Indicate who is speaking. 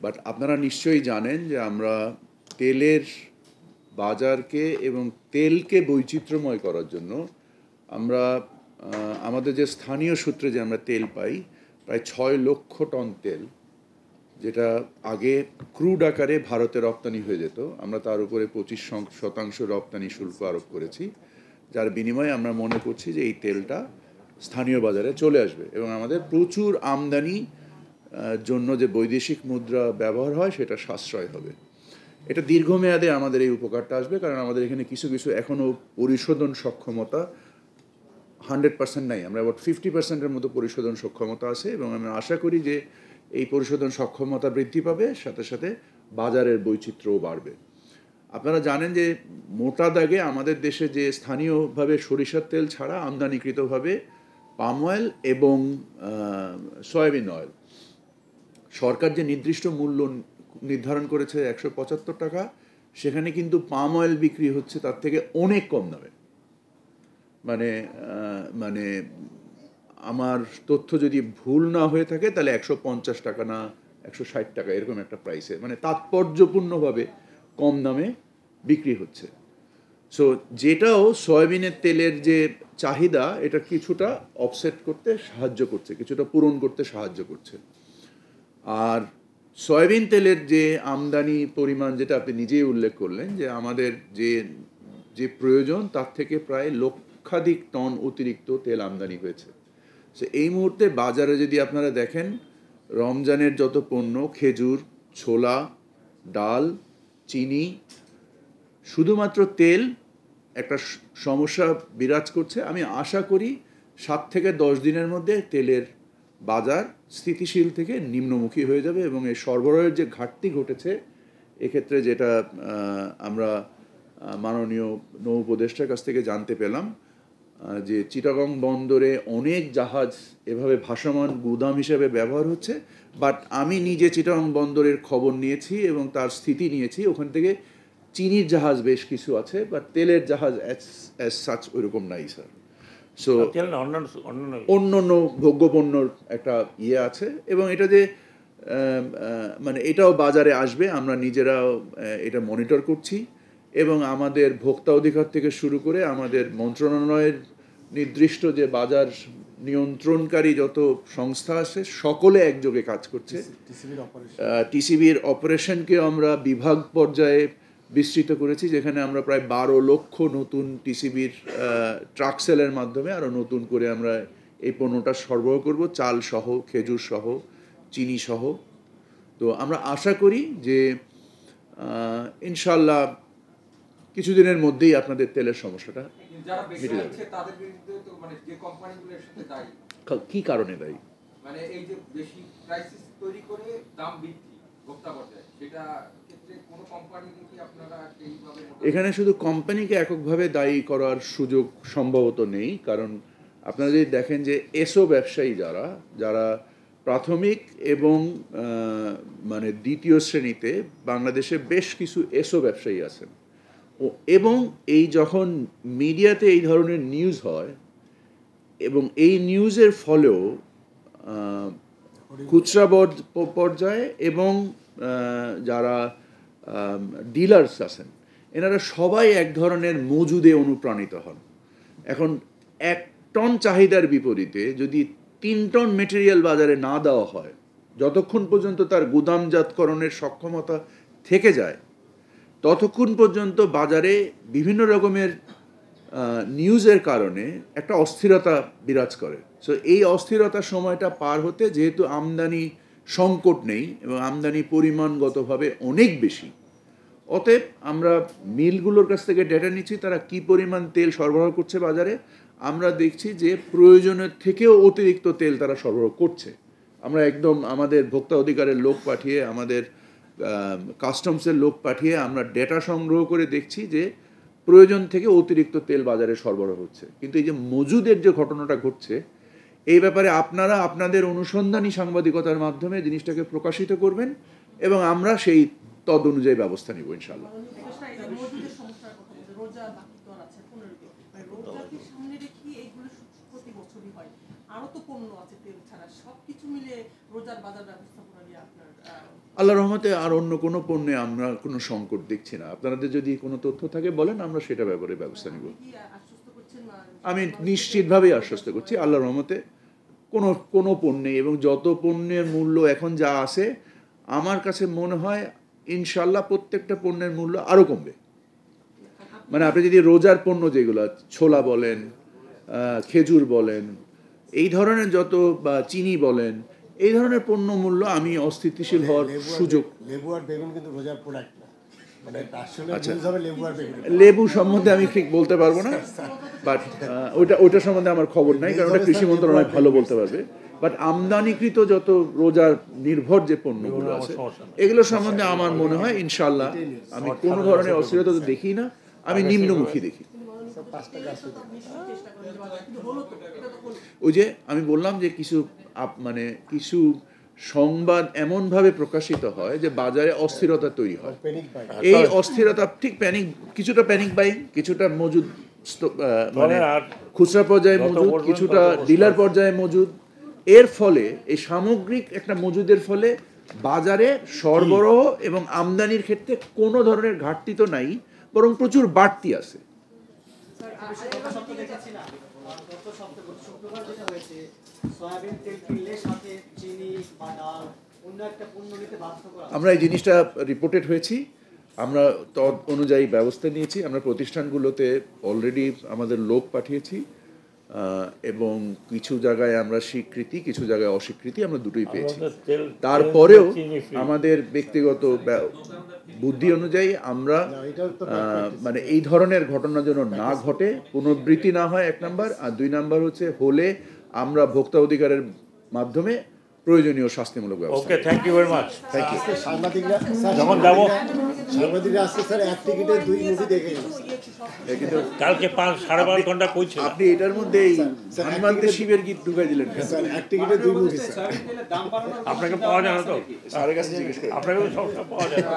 Speaker 1: But আপনারা নিশ্চয়ই জানেন যে আমরা তেলের বাজারকে এবং তেলকে বৈচিত্র্যময় করার জন্য আমরা আমাদের যে স্থানীয় সূত্রে যে আমরা তেল পাই প্রায় 6 লক্ষ টন তেল, যেটা আগে ক্রুড আকারে ভারতে রপ্তানি হয়ে যেত, আমরা তার উপরে 25% রপ্তানি শুল্ক আরোপ করেছি, যার বিনিময়ে আমরা মনে করছি যে এই তেলটা স্থানীয় বাজারে চলে আসবে এবং আমাদের প্রচুর আমদানি জন্য যে বৈদেশিক মুদ্রা ব্যবহার হয় সেটা সাশ্রয় হবে। এটা দীর্ঘমেয়াদে আমাদের এই উপকারটা আসবে, কারণ আমাদের এখানে কিছু কিছু এখনও পরিশোধন সক্ষমতা 100% নাই, আমরা অ্যাবাউট 50%-এর মতো পরিশোধন সক্ষমতা আছে এবং আমরা আশা করি যে এই পরিশোধন সক্ষমতা বৃদ্ধি পাবে, সাথে সাথে বাজারের বৈচিত্র্যও বাড়বে। আপনারা জানেন যে মোটা দাগে আমাদের দেশে যে স্থানীয়ভাবে সরিষার তেল ছাড়া আমদানিকৃতভাবে পাম অয়েল এবং সয়াবিন অয়েল, সরকার যে নির্দিষ্ট মূল্য নির্ধারণ করেছে 175 টাকা, সেখানে কিন্তু পাম অয়েল বিক্রি হচ্ছে তার থেকে অনেক কম দামে। মানে আমার তথ্য যদি ভুল না হয়ে থাকে তাহলে 150 টাকা না 160 টাকা এরকম একটা প্রাইসে, মানে তাৎপর্যপূর্ণভাবে কম দামে বিক্রি হচ্ছে। সো যেটাও সয়াবিনের তেলের যে চাহিদা এটা কিছুটা অফসেট করতে সাহায্য করছে, কিছুটা পূরণ করতে সাহায্য করছে। আর সয়াবিন তেলের যে আমদানি পরিমাণ, যেটা আপনি নিজেই উল্লেখ করলেন যে আমাদের যে প্রয়োজন তার থেকে প্রায় লক্ষাধিক টন অতিরিক্ত তেল আমদানি হয়েছে। সো এই মুহূর্তে বাজারে যদি আপনারা দেখেন, রমজানের যত পণ্য, খেজুর, ছোলা, ডাল, চিনি, শুধুমাত্র তেল একটা সমস্যা বিরাজ করছে। আমি আশা করি 7 থেকে 10 দিনের মধ্যে তেলের বাজার স্থিতিশীল থেকে নিম্নমুখী হয়ে যাবে এবং এই সরবরাহের যে ঘাটতি ঘটেছে, এক্ষেত্রে যেটা আমরা মাননীয় নৌ উপদেষ্টার কাছ থেকে জানতে পেলাম যে চিটাগং বন্দরে অনেক জাহাজ এভাবে ভাসমান গুদাম হিসেবে ব্যবহার হচ্ছে। বাট আমি নিজে চিটাগং বন্দরের খবর নিয়েছি এবং তার স্থিতি নিয়েছি, ওখান থেকে চিনির জাহাজ বেশ কিছু আছে, বাট তেলের জাহাজ অ্যাজ সাচ ওইরকম নাই স্যার। সো অন্য ভোগ্যপণ্যর একটা ইয়ে আছে এবং এটা যে মানে এটাও বাজারে আসবে, আমরা নিজেরাও এটা মনিটর করছি এবং আমাদের ভোক্তা অধিকার থেকে শুরু করে আমাদের মন্ত্রণালয়ের নির্দিষ্ট যে বাজার নিয়ন্ত্রণকারী যত সংস্থা আছে সকলে একযোগে কাজ করছে। টিসিবির অপারেশনকেও আমরা বিভাগ পর্যায়ে বিস্তৃত করেছি, যেখানে আমরা প্রায় 12 লক্ষ নতুন টিসিবির ট্রাক সেলের মাধ্যমে আরও নতুন করে আমরা এই পণ্যটা সরবরাহ করব, চাল সহ, খেজুর সহ, চিনি সহ। তো আমরা আশা করি যে ইনশাল্লাহ কিছুদিনের মধ্যেই আপনাদের তেলের সমস্যাটা মিটে যাবে। কি কারণে দায়ী? মানে এই যে বেশি ক্রাইসিস তৈরি করে দাম বৃদ্ধি ভোক্তা পর্যায়ে, সেটা এখানে শুধু কোম্পানিকে এককভাবে দায়ী করার সুযোগ সম্ভবত নেই, কারণ আপনারা যদি দেখেন যে এসও ব্যবসায়ী যারা প্রাথমিক এবং মানে দ্বিতীয় শ্রেণীতে বাংলাদেশে বেশ কিছু এসও ব্যবসায়ী আছেন, এবং এই যখন মিডিয়াতে এই ধরনের নিউজ হয় এবং এই নিউজের ফলেও খুচরা পর্যায়ে এবং যারা ডিলার্স আছেন এনারা সবাই এক ধরনের মজুদে অনুপ্রাণিত হন। এখন 1 টন চাহিদার বিপরীতে যদি 3 টন মেটেরিয়াল বাজারে না দেওয়া হয়, যতক্ষণ পর্যন্ত তার গুদামজাতকরণের সক্ষমতা থেকে যায় ততক্ষণ পর্যন্ত বাজারে বিভিন্ন রকমের নিউজের কারণে একটা অস্থিরতা বিরাজ করে। সো এই অস্থিরতার সময়টা পার হতে, যেহেতু আমদানি সংকট নেই এবং আমদানি পরিমাণগতভাবে অনেক বেশি, অতএব আমরা মিলগুলোর কাছ থেকে ডেটা নিচ্ছি তারা কি পরিমাণ তেল সরবরাহ করছে বাজারে। আমরা দেখছি যে প্রয়োজনের থেকেও অতিরিক্ত তেল তারা সরবরাহ করছে। আমরা একদম আমাদের ভোক্তা অধিকারের লোক পাঠিয়ে, আমাদের কাস্টমসের লোক পাঠিয়ে আমরা ডেটা সংগ্রহ করে দেখছি যে প্রয়োজন থেকে অতিরিক্ত তেল বাজারে সরবরাহ হচ্ছে। কিন্তু এই যে মজুদের যে ঘটনাটা ঘটছে, এই ব্যাপারে আপনারা আপনাদের অনুসন্ধানী সাংবাদিকতার মাধ্যমে জিনিসটাকে প্রকাশিত করবেন এবং আমরা সেই তদ অনুযায়ী ব্যবস্থা নিব ইনশাআল্লাহ। আল্লাহর রহমতে আর অন্য কোনো পণ্যে আমরা কোনো সংকট দেখছি না। আপনাদের যদি কোনো তথ্য থাকে বলেন, আমরা সেটা ব্যাপারে ব্যবস্থা নেব। আমি নিশ্চিতভাবেই আশ্বস্ত করছি আল্লাহর রহমতে কোনো পণ্যে, এবং যত পণ্যের মূল্য এখন যা আছে আমার কাছে মনে হয় ইনশাল্লাহ প্রত্যেকটা পণ্যের মূল্য আরও কমবে। মানে আপনি যদি রোজার পণ্য যেগুলো, ছোলা বলেন, খেজুর বলেন, এই ধরনের যত, বা চিনি বলেন, এই ধরনের পণ্য মূল্য আমি অস্থিতিশীল হওয়ার সুযোগ।
Speaker 2: লেবু আর বেগুন কিন্তু রোজার প্রোডাক্ট না, মানে আসলে
Speaker 1: আচ্ছা,
Speaker 2: লেবু আর বেগুন।
Speaker 1: লেবু সম্বন্ধে আমি ঠিক বলতে পারবো না, বাট ওইটা সম্বন্ধে আমার খবর নাই, কারণ ওটা কৃষি মন্ত্রণালয় ভালো বলতে পারবে। বাট আমদানিকৃত যত রোজার নির্ভর যে পণ্যগুলো আছে, এগুলো সম্বন্ধে আমার মনে হয় ইনশাল্লাহ আমি কোনো ধরনের অস্থিরতা তো দেখি না, আমি নিম্নমুখী দেখি। ওই যে আমি বললাম যে কিছু সংবাদ এমনভাবে প্রকাশিত হয় যে বাজারে অস্থিরতা তৈরি হয়। এই অস্থিরতা ঠিক কিছুটা প্যানিক বাইং, কিছুটা মজুদ, মানে খুচরা পর্যায়ে মজুদ, কিছুটা ডিলার পর্যায়ে মজুদ। এর ফলে এই সামগ্রিক একটা মজুদের ফলে বাজারে সরবরাহ এবং আমদানির ক্ষেত্রে কোনো ধরনের ঘাটতি তো নাই, বরং প্রচুর বাড়তি আছে। আমরা এই জিনিসটা রিপোর্টেড হয়েছি, আমরা তদ অনুযায়ী ব্যবস্থা নিয়েছি। আমরা প্রতিষ্ঠানগুলোতে অলরেডি আমাদের লোক পাঠিয়েছি, এবং কিছু জায়গায় আমরা স্বীকৃতি, কিছু জায়গায় অস্বীকৃতি, আমরা দুটোই পেয়েছি। তারপরেও আমাদের ব্যক্তিগত বুদ্ধি অনুযায়ী আমরা মানে এই ধরনের ঘটনা যেন না ঘটে, পুনরাবৃত্তি না হয়, 1 নাম্বার। আর 2 নাম্বার হচ্ছে হলে আমরা ভোক্তা অধিকারের মাধ্যমে প্রয়োজনীয় শাস্তিমূলক ব্যবস্থা।
Speaker 3: Okay, thank you very much.
Speaker 1: Thank you.
Speaker 2: সাংবাদিকরা আসছে স্যার, এক টিকিটে 2 মুভি দেখে
Speaker 1: কিন্তু
Speaker 3: কালকে 5-12.5 ঘন্টা কইছিল।
Speaker 1: আপনি এটার মধ্যে এই হনুমানতে শিবের গীত ঢুকাই দিলেন
Speaker 2: স্যার, এক টিকিটে 2 মুভি স্যার।
Speaker 3: আপনাকে পাওয়া যায় না তো?
Speaker 1: স্যারের কাছে জিজ্ঞেস করেন।
Speaker 3: আপনাকে তো সবসময় পাওয়া যায় না।